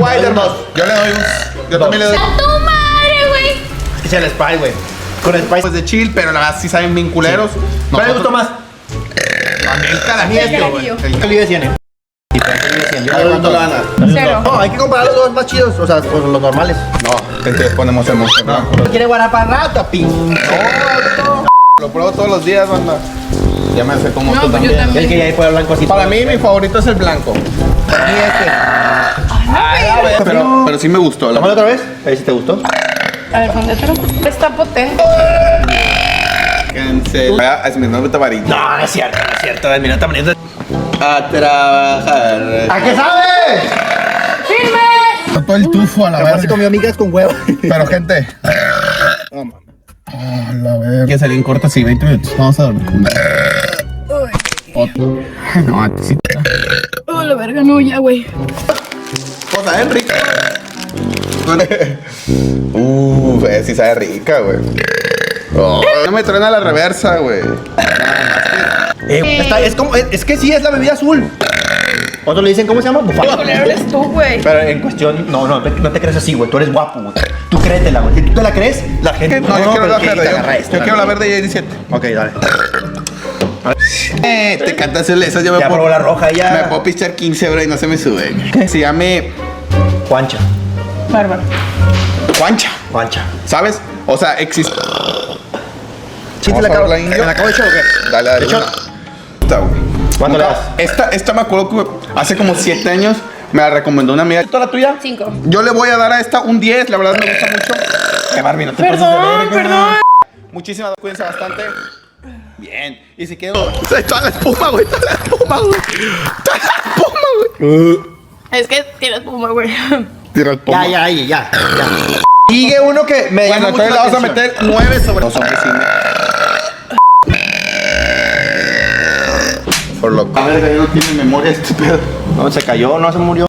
White, hermano. Yo le doy un. Yo también le doy. ¡A tu madre, güey! Es que sea el Sprite, güey. Con el Sprite. Pues de chill, pero la verdad sí saben bien culeros. ¿Cuál le gustó más? A mí el El carajillo, güey. carajillo. ¿Qué le tiene? ¿Cuánto le van a dar? Cero. No, hay que comparar los dos más chidos, o sea, con los normales. No, que te ponemos el monstruo blanco. ¿Quiere guaraparrata, pinche? Lo pruebo todos los días, banda. Ya me hace como No, tú pues yo también. también. Él quería ir por el blanco así. Para mí, mi favorito es el blanco. Y este. Pero sí me gustó. Tómalo otra vez, a ver si te gustó. A ver, póndetelo. Está potente. Fíjense. Vaya, es mi nombre Tabarito. No, no es cierto, no es cierto. Mira, está poniendo. A trabajar. ¿A qué sabe? ¡Firme! Todo el tufo a la Capaz si comió migas con huevo. Pero, gente. A la verga. Que salí en corto así, 20 minutos. Vamos a dormir. Otro. No, antes sí. Oh, la verga, no, ya, güey. Cosa, Enrique. Sí sabe rica, güey. Oh, no me truena la reversa, güey. Es que sí, es la bebida azul. Otros le dicen, ¿cómo se llama? Bufalo. Culero eres tú, güey. Pero en cuestión, no te crees así, güey. Tú eres guapo, güey. Tú créetela, güey. Si tú te la crees, la gente. No, yo quiero la pero que verde. te agarra esto, Yo quiero la verde y hay 17. Ok, dale. Te canta hacerle esas. Yo Ya probó la roja, ya. Me puedo pichar 15, bro, y no se me sube. Se llame Juancha. Bárbaro. Juancha. ¿Sabes? O sea, existe. ¿Sí te Vamos la a acabo? verla, Indio. ¿Me la acabo de echar o qué? Dale, dale. ¿De hecho? Esta, güey. ¿Cuánto le das? Esta me acuerdo que hace como 7 años me la recomendó una amiga. ¿Toda la tuya? 5. Yo le voy a dar a esta un 10, la verdad me gusta mucho. Qué Barbie, no te pases de Perdón, verga. perdón. Muchísimas, cuídense bastante. Bien. Y si quiero. Toda la espuma, güey. Toda la espuma, güey. Toda la espuma, güey. Es que tienes puma, güey. Tira espuma. Ya. Sigue uno que me Bueno, llama mucho entonces le la vamos a atención. meter 9 sobre los hombres cine. Por lo que no tiene memoria este pedo. No, se cayó, no se murió.